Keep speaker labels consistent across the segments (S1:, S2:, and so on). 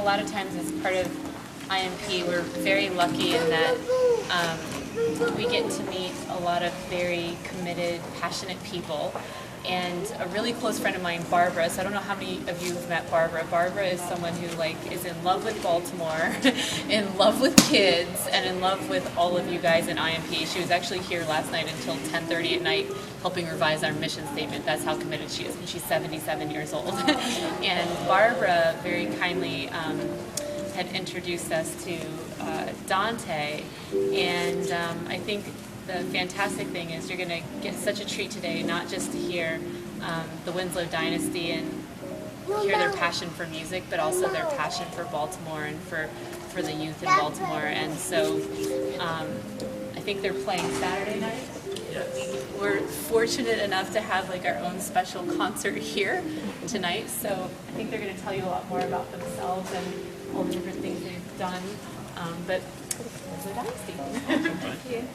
S1: a lot of times as part of IMP, we're very lucky in that we get to meet a lot of very committed, passionate people. And a really close friend of mine, Barbara, so I don't know how many of you have met Barbara. Barbara is someone who is in love with Baltimore, in love with kids, and in love with all of you guys in IMP. She was actually here last night until 10:30 at night helping revise our mission statement. That's how committed she is, and she's 77 years old. And Barbara very kindly had introduced us to Dontae, and I think the fantastic thing is you're going to get such a treat today, not just to hear the Winslow dynasty and hear their passion for music, but also their passion for Baltimore and for the youth in Baltimore. And so I think they're playing Saturday night.
S2: Yes.
S1: We're fortunate enough to have our own special concert here tonight, so I think they're going to tell you a lot more about themselves and all the different things they've done. But Winslow dynasty. Thank you.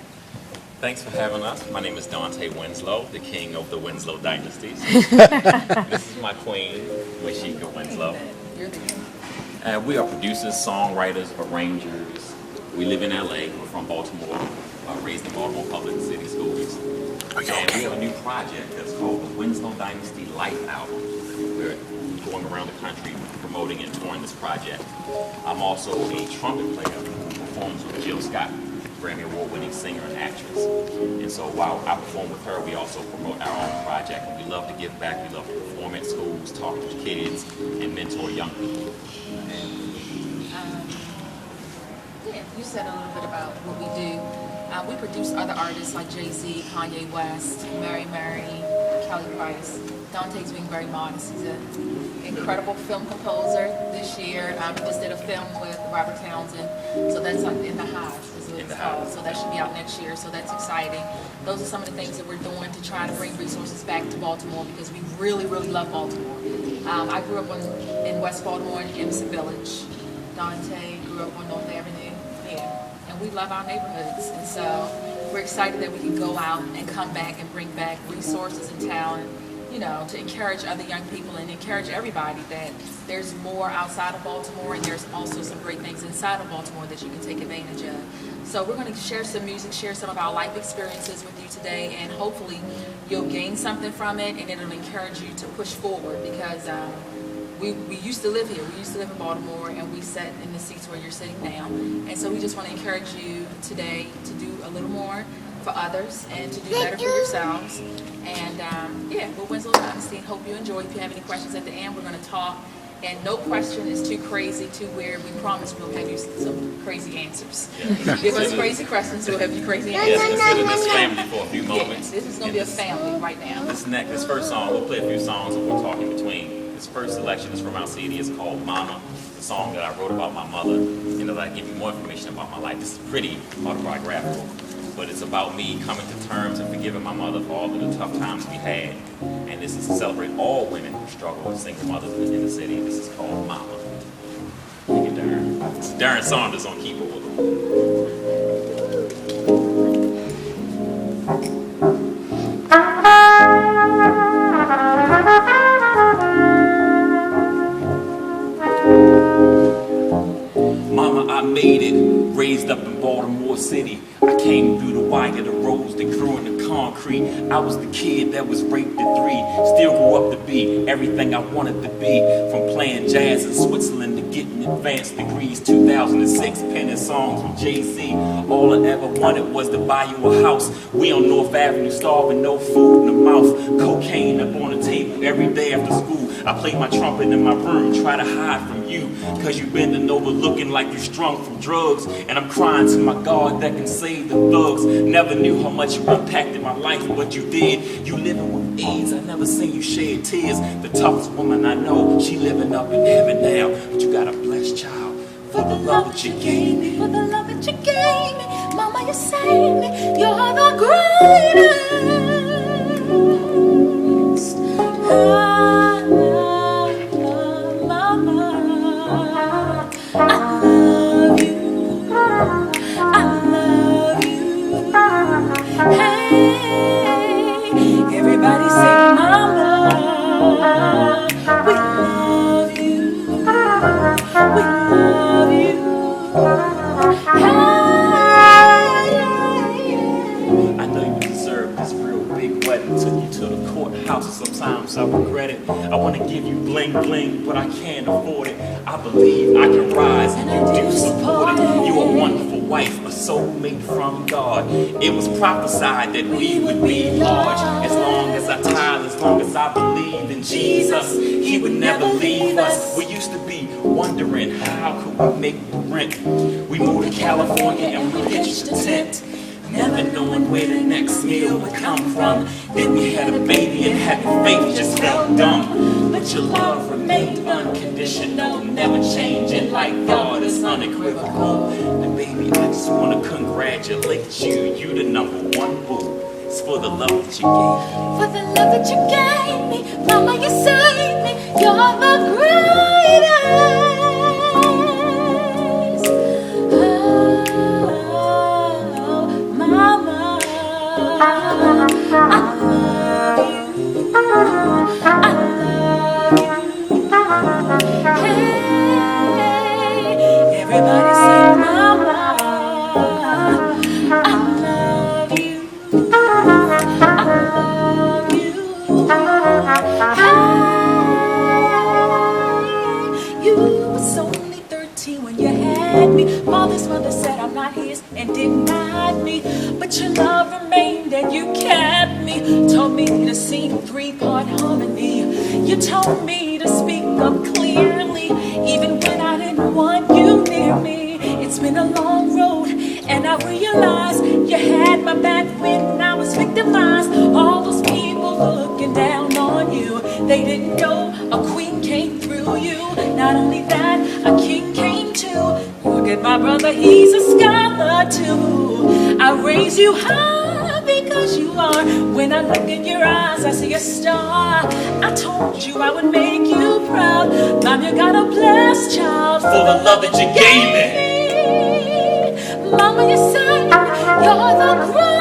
S2: Thanks for having us. My name is Dontae Winslow, the king of the Winslow dynasties. This is my queen, Washika Winslow.
S1: You're the king.
S2: We are producers, songwriters, arrangers. We live in LA. We're from Baltimore, raised in Baltimore Public City Schools. And we have a new project that's called the Winslow Dynasty Life Album. We're going around the country promoting and touring this project. I'm also a trumpet player who performs with Jill Scott, Grammy Award-winning singer and actress. And so while I perform with her, we also promote our own project. And we love to give back. We love to perform at schools, talk to kids, and mentor young people.
S3: Yeah, you said a little bit about what we do. We produce other artists like Jay-Z, Kanye West, Mary, Kelly Price. Dontae's being very modest. He's an incredible film composer this year. He just did a film with Robert Townsend. So that's In the Hive is what it's called. So that should be out next year. So that's exciting. Those are some of the things that we're doing to try to bring resources back to Baltimore because we really, really love Baltimore. I grew up in West Baltimore in Emerson Village. Dontae grew up on North Avenue. And we love our neighborhoods. And so we're excited that we can go out and come back and bring back resources and talent, to encourage other young people and encourage everybody that there's more outside of Baltimore and there's also some great things inside of Baltimore that you can take advantage of. So we're going to share some music, share some of our life experiences with you today, and hopefully you'll gain something from it and it'll encourage you to push forward because we used to live here. We used to live in Baltimore, and we sat in the seats where you're sitting now. And so we just want to encourage you today to do a little more for others and to do better for yourselves. And we're Winslow Dynasty. Hope you enjoy. If you have any questions at the end, we're going to talk. And no question is too crazy, too weird. We promise we'll have you some crazy answers. Yeah. Give us crazy questions, we'll have you crazy answers.
S2: Yes, consider this family for a few moments.
S3: This is going to be a family right now.
S2: This first song, we'll play a few songs and we'll talk in between. This first selection is from our CD. It's called Mama, the song that I wrote about my mother. And I give you more information about my life. This is pretty autobiographical, but it's about me coming to terms and forgiving my mother for all of the tough times we had. And this is to celebrate all women who struggle with single mothers in the city. This is called Mama. Look at Darren. It's Darren Saunders on keyboard. I made it, raised up in Baltimore City. I came through the wire, the roads that grew in the concrete. I was the kid that was raped at 3. Still grew up to be everything I wanted to be. From playing jazz in Switzerland to getting advanced degrees. 2006, penning songs with Jay-Z. All I ever wanted was to buy you a house. We on North Avenue, starving, no food in the mouth. Cocaine up on the table every day after school. I played my trumpet in my room, try to hide from you. Cause you bending over looking like you're strung from drugs. And I'm crying to my God that can save the thugs. Never knew how much you impacted my life, but you did. You living with AIDS, I never seen you shed tears. The toughest woman I know, she living up in heaven now. But you got a blessed child for the love that you gave me.
S3: For the love that you gave me, Mama, you saved me. You're the greatest. Everybody say, Mama, we love you. We
S2: I wanna give you bling bling, but I can't afford it. I believe I can rise, and you do support it. You're a wonderful wife, a soulmate from God. It was prophesied that we would be large. As long as I tithe, as long as I believe in Jesus, He would never leave us. We used to be wondering how could we make the rent. We moved to California and we pitched a tent, never knowing where the next meal would come from. Then we had a baby and had the faith just felt dumb. But your love remained unconditional, never changing like God is unequivocal. And baby, I just want to congratulate you. You the number one boo. It's for the love that you gave me.
S4: For the love that you gave me, Mama, you saved me. You're the greatest. Oh, Mama, I love you. I love you. Hey, everybody say, Mama, I love you. You was only 13 when you had me. Father's mother said I'm not his and denied me, but your love remained and you kept me. Told me to sing 3-part harmony. You told me to speak up clearly, even when I didn't want you near me. It's been a long road, and I realized you had my back when I was victimized. All those people looking down on you, they didn't know a queen came through you. Not only that, a king came too. Look at my brother, he's a scholar too. I raise you high because you are. When I look in your eyes, I see a star. I told you I would make you proud. Mom, you got a blessed child
S2: For the love that you gave me.
S4: Mama, you say you're the greatest.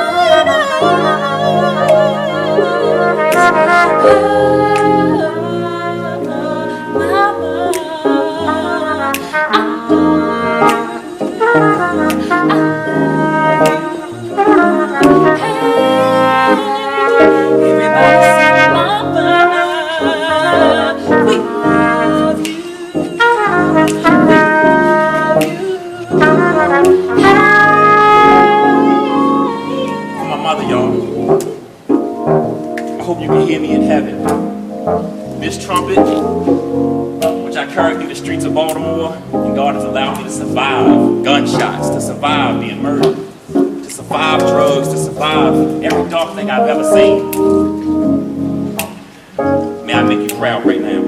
S4: Mama, everybody say, Mama, we love you.
S2: For my mother, y'all, I hope you can hear me in heaven. This trumpet, which I carry through the streets of Baltimore, and God has allowed me to survive gunshots, to survive being murdered, to survive drugs, to survive every dark thing I've ever seen. May I make you proud right now?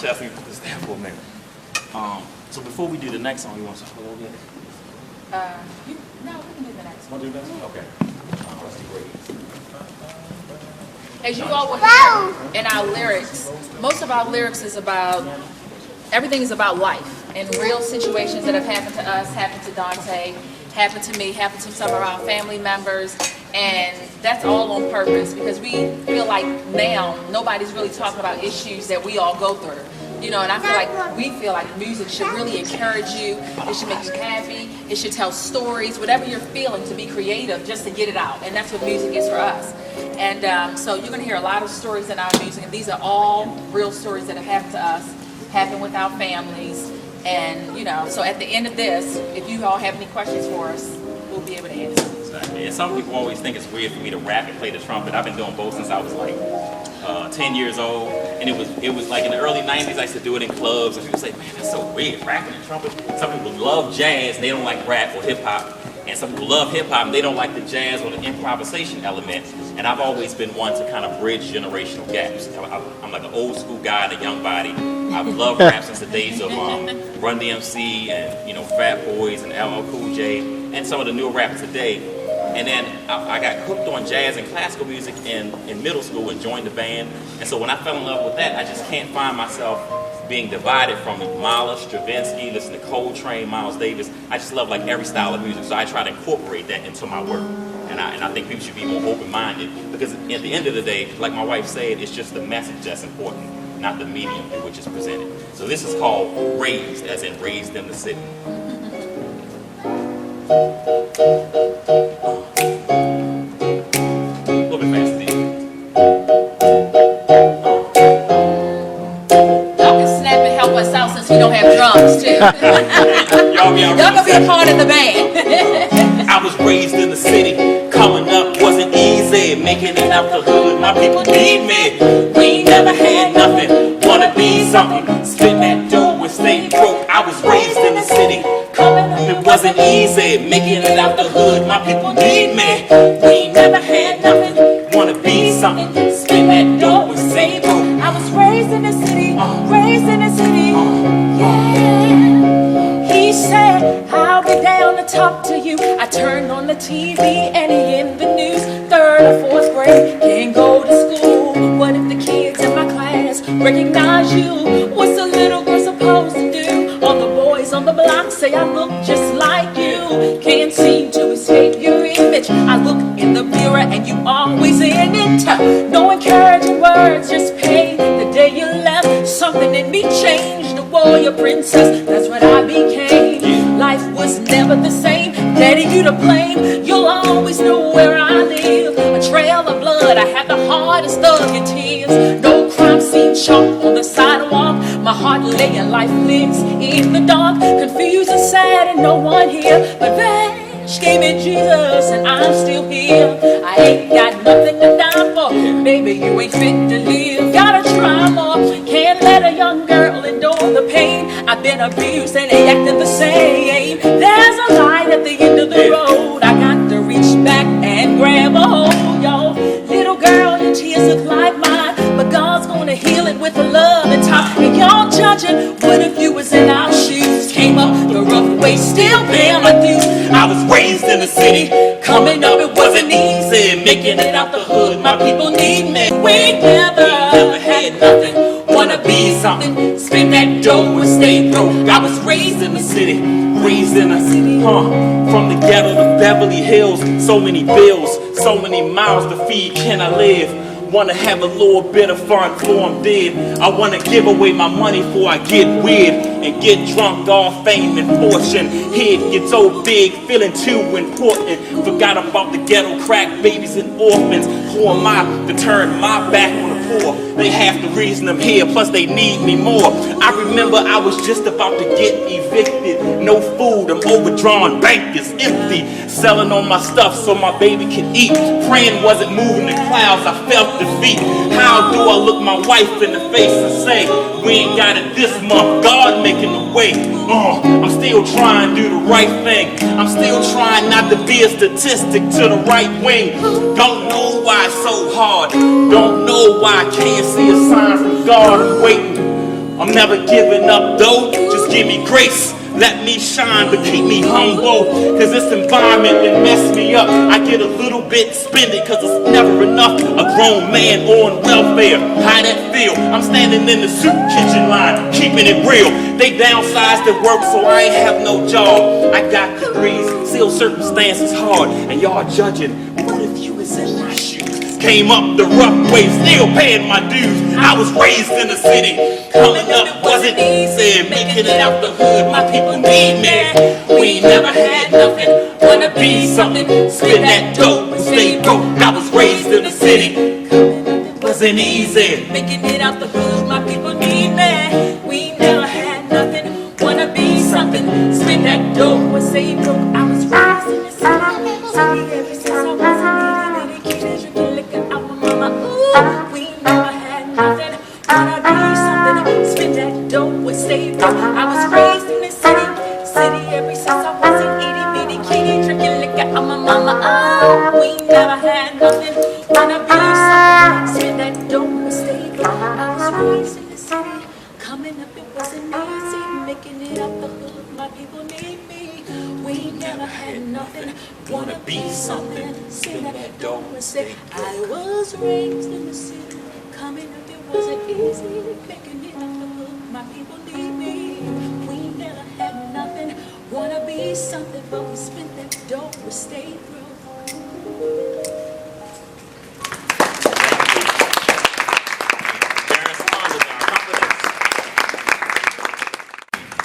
S2: chest. Let me put this down for a minute. So before we do the next song, you want to talk a little bit?
S3: No, we can do the next one.
S2: Want to do that? Okay. Let's do Raised.
S3: As you all will hear in our lyrics, most of our lyrics is about, everything is about life and real situations that have happened to us, happened to Dontae, happened to me, happened to some of our family members, and that's all on purpose because we feel like now nobody's really talking about issues that we all go through. You know, and I feel like we feel like music should really encourage you. It should make you happy. It should tell stories, whatever you're feeling, to be creative, just to get it out. And that's what music is for us. And so you're going to hear a lot of stories in our music, and these are all real stories that have happened to us, happened with our families. And, you know, so at the end of this, if you all have any questions for us, we'll be able to answer.
S2: Exactly. And some people always think it's weird for me to rap and play the trumpet. I've been doing both since I was like 10 years old, and it was like in the early 90s I used to do it in clubs, and people say, man, that's so weird, rapping and trumpet. Some people love jazz, they don't like rap or hip-hop, and some people love hip-hop, and they don't like the jazz or the improvisation element, and I've always been one to kind of bridge generational gaps. I'm like an old school guy in a young body. I've loved rap since the days of Run DMC and, you know, Fat Boys and LL Cool J and some of the newer rappers today. And then I got hooked on jazz and classical music in middle school and joined the band. And so when I fell in love with that, I just can't find myself being divided from Mahler, Stravinsky, listening to Coltrane, Miles Davis. I just love like every style of music. So I try to incorporate that into my work. And I think people should be more open-minded because at the end of the day, like my wife said, it's just the message that's important, not the medium in which it's presented. So this is called Raised, as in Raised in the City. A little bit faster, Steve.
S3: Y'all can snap and help us out since we don't have drums, too.
S2: Y'all
S3: gonna be a part of the band.
S2: I was raised in the city. Coming up wasn't easy. Making it out the hood, my people need me. We ain't never had nothing. Wanna be something. Spin that dough and stay broke. I was raised in the city. Coming up, it wasn't easy. Making it out the hood, my people need me. We ain't never had nothing. Wanna be something. Spin that dough and stay broke.
S4: I was raised in the city, raised in the city, yeah. He said, I'll be down to talk to you. I turned on the TV and he in the news. 3rd or 4th grade, can't go to school. What if the kids in my class recognize you? What's a little girl supposed to do? All the boys on the block say I look just like you. Can't seem to escape your image. I look in the mirror and you always in it. No encouraging words, just pain. The day you left, something in me changed. A warrior princess, that's what I became. Life was never the same. Daddy, you to blame. You'll always know where I live. A trail of blood, I had the hardest thug in tears. No crime scene chalk on the sidewalk. My heart laying lifeless in the dark. Confused and sad and no one here. But Vash gave me Jesus and I'm still here. I ain't got nothing to die for. Baby, you ain't fit to live. Gotta try more. Can't let a young girl endure the pain. I've been abused and they acting the same. There's a light at the end of the road. I got to reach back and grab a hold, yo. Little girl, your tears look like mine, but God's gonna heal it with a love and time. And y'all judging, what if you was in our shoes? Came up the rough way, still paying my dues.
S2: I was raised in the city. Coming up, it wasn't easy. Making it out the hood, my people need me.
S4: We ain't never
S2: had nothing. Wanna be something. Spend that dough and stay broke. I was raised in the city. Raised in the city. From the ghetto to Beverly Hills. So many bills, so many miles to feed. Can I live? Wanna have a little bit of fun before I'm dead. I wanna give away my money before I get weird and get drunk off fame and fortune. Head gets so big, feeling too important. Forgot about the ghetto crack babies and orphans. Who am I to turn my back on the poor? They half the reason I'm here, plus they need me more. I remember I was just about to get evicted. No food, I'm overdrawn, bank is empty. Selling all my stuff so my baby can eat. Praying wasn't moving the clouds, I felt defeat. How do I look my wife in the face and say, we ain't got it this month, God making the way. I'm still trying to do the right thing. I'm still trying not to be a statistic to the right wing. Don't know why it's so hard. Don't know why I can't see a sign from God. I'm waiting. I'm never giving up though, just give me grace. Let me shine, but keep me humble. Cause this environment that messed me up. I get a little bit spending, cause it's never enough. A grown man on welfare, how that feel? I'm standing in the soup kitchen line, keeping it real. They downsized at work, so I ain't have no job. I got degrees, still circumstances hard. And y'all judging, what if you was in my shoes? Came up the rough way, still paying my dues. I was raised in the city. Coming up wasn't easy. Making it out the hood, my people need me. We never had nothing, wanna be something. Spin that dope and stay broke. I was raised in the city. Wasn't easy.
S4: Making it out the hood, my people need me. We never had nothing, wanna be something. Spin that dope and stay broke. I was raised in the city. Ever since I was a little kid, drinking liquor out my mama. Ooh, we never had nothing, wanna be something. Spin that dope and stay broke. I was raised in the city ever since I was an itty bitty kitty, drinking liquor out my mama. Oh, we never had nothing, wanna be something. Spin that dope and stay broke. I was raised in the city, coming up it wasn't easy, making it out the hood. My people need me. We never had nothing, wanna be something. Spin that dope and stay. I was raised in the city, coming up it wasn't easy, making it out the hood. My people need me. We never had nothing, wanna be something, but we spent that dough, we stayed broke.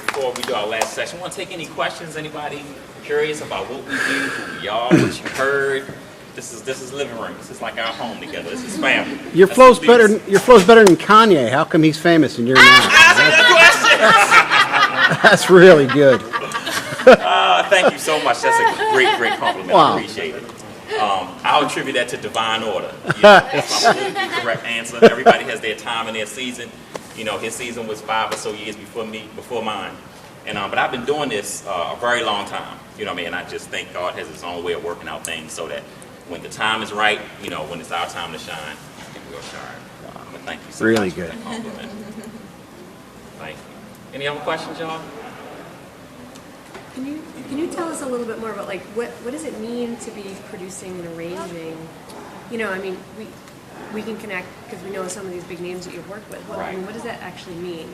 S2: Before we do our last session, want to take any questions? Anybody curious about what we do, who we are, what you heard? This is living room. This is like our home together. This is family.
S5: Your flow's better than Kanye. How come he's famous and you're not?
S2: That's a good question.
S5: That's really good.
S2: Thank you so much. That's a great compliment.
S5: Wow.
S2: I appreciate it. I'll attribute that to divine order. Yeah, that's my absolutely correct answer. Everybody has their time and their season. You know, his season was 5 or so years before mine. And but I've been doing this a very long time. You know what I mean? And I just think God has his own way of working out things so that when the time is right, you know, when it's our time to shine, we'll shine. But thank you so
S5: Really
S2: much
S5: good.
S2: for that compliment. Thank you. Any other questions, y'all?
S6: Can you tell us a little bit more about like what does it mean to be producing and arranging? You know, I mean, we can connect because we know some of these big names that you've worked with. I mean, what does that actually mean?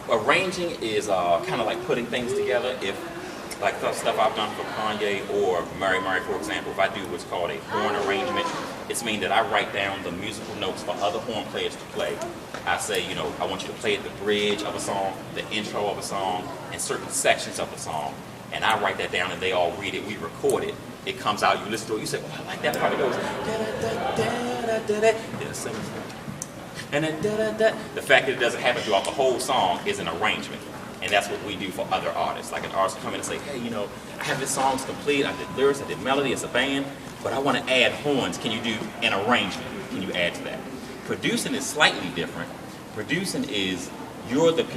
S2: Arranging is kind of like putting things together. If like the stuff I've done for Kanye or Mary, for example, if I do what's called a horn arrangement, it's mean that I write down the musical notes for other horn players to play. I say, you know, I want you to play at the bridge of a song, the intro of a song, and certain sections of a song. And I write that down and they all read it, we record it. It comes out, you listen to it, you say, oh, I like that part. It goes, da-da-da-da-da-da-da. Then a semi- and then da-da-da. The fact that it doesn't happen throughout the whole song is an arrangement. And that's what we do for other artists. Like an artist will come in and say, hey, you know, I have this song's complete, I did lyrics, I did melody, it's a band, but I want to add horns. Can you do an arrangement? Can you add to that? Producing is slightly different. Producing is you're in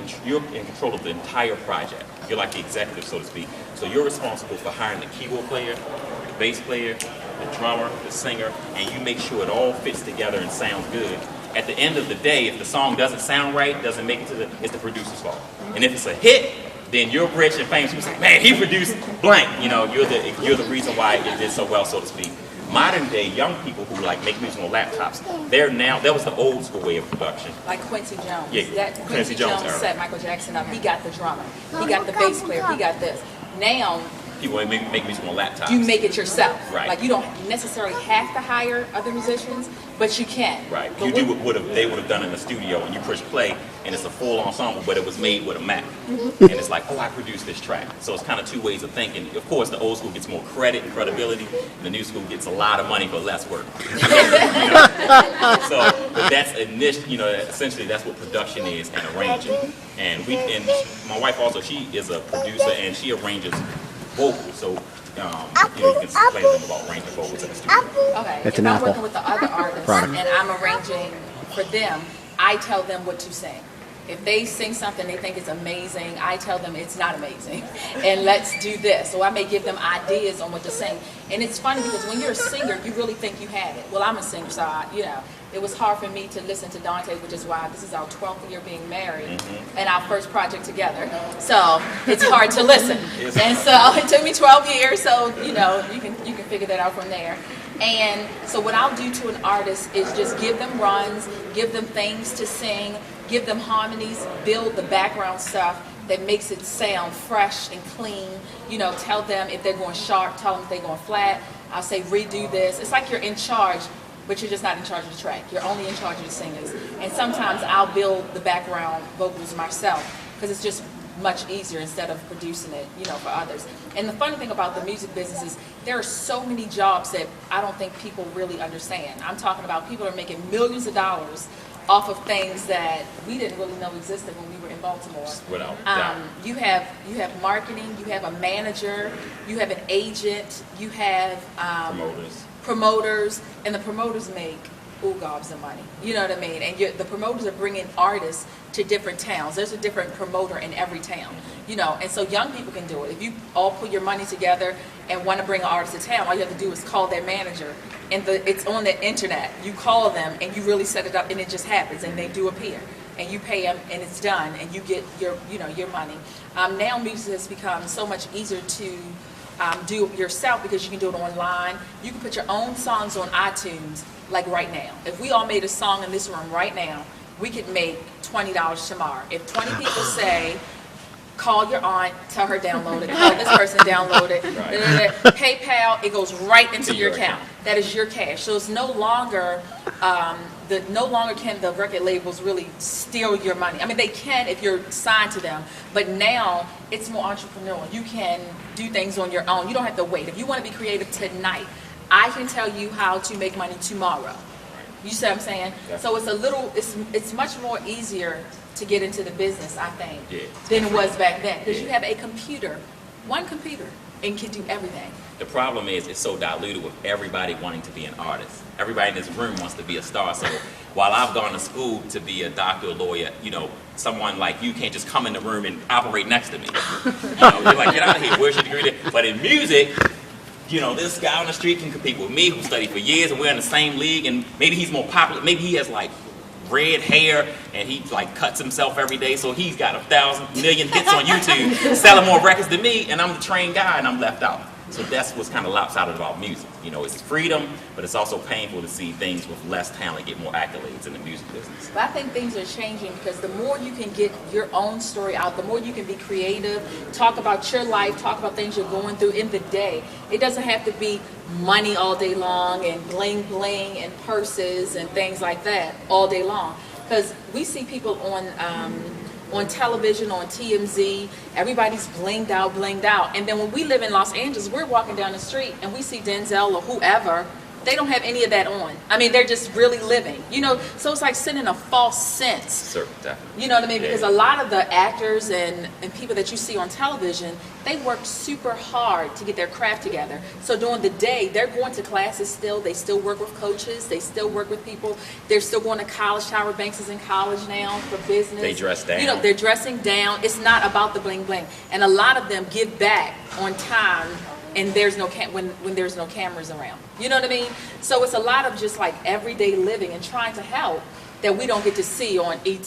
S2: control of the entire project. You're like the executive, so to speak. So you're responsible for hiring the keyboard player, the bass player, the drummer, the singer, and you make sure it all fits together and sounds good. At the end of the day, if the song doesn't sound right, doesn't make it to it's the producer's fault. And if it's a hit, then you're rich and famous. You say, man, he produced blank. You know, you're the reason why it did so well, so to speak. Modern day young people who like make music on laptops, that was the old school way of production.
S3: Like Quincy Jones.
S2: Yeah,
S3: That Quincy Jones
S2: era.
S3: set Michael Jackson up. He got the drummer. He got the bass player. He got this. Now,
S2: People make music on laptops.
S3: you make it yourself.
S2: Right.
S3: Like you don't necessarily have to hire other musicians, but you can.
S2: Right.
S3: But
S2: You do what they would have done in the studio, and you push play, and it's a full ensemble, but it was made with a Mac. And it's like, oh, I produced this track. So it's kind of two ways of thinking. Of course, the old school gets more credit and credibility, and the new school gets a lot of money for less work. You know? So, but that's essentially that's what production is and arranging. And my wife also, she is a producer and she arranges vocals. So. You can explain to them about arranging vocals in the studio.
S3: Okay.
S5: It's
S3: if
S5: an
S3: I'm
S5: Apple
S3: working with the other artists
S5: product.
S3: and I'm arranging for them, I tell them what to sing. If they sing something they think is amazing, I tell them it's not amazing, and let's do this. So I may give them ideas on what to sing. And it's funny because when you're a singer, you really think you have it. Well, I'm a singer, so it was hard for me to listen to Dontae, which is why this is our 12th year being married and our first project together. So it's hard to listen. And so it took me 12 years, so you can figure that out from there. And so what I'll do to an artist is just give them runs, give them things to sing, give them harmonies, build the background stuff that makes it sound fresh and clean. Tell them if they're going sharp, tell them if they're going flat. I'll say redo this. It's like you're in charge, but you're just not in charge of the track. You're only in charge of the singers. And sometimes I'll build the background vocals myself because it's just much easier instead of producing it, for others. And the funny thing about the music business is there are so many jobs that I don't think people really understand. I'm talking about people are making millions of dollars off of things that we didn't really know existed when we were in Baltimore.
S2: Without doubt.
S3: You have marketing, you have a manager, you have an agent, you have promoters, and the promoters make gobs of money. You know what I mean? And the promoters are bringing artists to different towns. There's a different promoter in every town. And so young people can do it. If you all put your money together and want to bring an artist to town, all you have to do is call their manager, and it's on the internet. You call them and you really set it up, and it just happens, and they do appear, and you pay them, and it's done, and you get your money. Now music has become so much easier to do yourself because you can do it online. You can put your own songs on iTunes. Like right now, if we all made a song in this room right now, we could make $20 tomorrow. If 20 people say, call your aunt, tell her download it, call this person download it, PayPal, it goes right into your account. That is your cash. So it's no longer can the record labels really steal your money. I mean, they can if you're signed to them, but now it's more entrepreneurial. You can do things on your own. You don't have to wait. If you want to be creative tonight, I can tell you how to make money tomorrow. You see what I'm saying? So it's much more easier to get into the business, I think, than it was back then. Because you have a computer, one computer, and can do everything.
S2: The problem is it's so diluted with everybody wanting to be an artist. Everybody in this room wants to be a star. So while I've gone to school to be a doctor, a lawyer, someone like you can't just come in the room and operate next to me. You're like, get out of here. Where's your degree? But in music, this guy on the street can compete with me who studied for years and we're in the same league, and maybe he's more popular. Maybe he has like red hair and he like cuts himself every day, so he's got 1,000 million hits on YouTube, selling more records than me, and I'm the trained guy and I'm left out. So that's what's kind of lopsided about music. It's freedom, but it's also painful to see things with less talent get more accolades in the music business.
S3: But I think things are changing because the more you can get your own story out, the more you can be creative, talk about your life, talk about things you're going through in the day. It doesn't have to be money all day long and bling bling and purses and things like that all day long. Because we see people on television, on TMZ, everybody's blinged out. And then when we live in Los Angeles, we're walking down the street and we see Denzel or whoever, they don't have any of that on. I mean, they're just really living, so it's like sending a false sense.
S2: Certain, definitely.
S3: You know what I mean? Because a lot of the actors and people that you see on television, they work super hard to get their craft together. So during the day, they're going to classes still. They still work with coaches. They still work with people. They're still going to college. Tyra Banks is in college now for business.
S2: They dress down.
S3: They're dressing down. It's not about the bling bling. And a lot of them give back on time, and there's no when there's no cameras around. You know what I mean? So it's a lot of just like everyday living and trying to help that we don't get to see on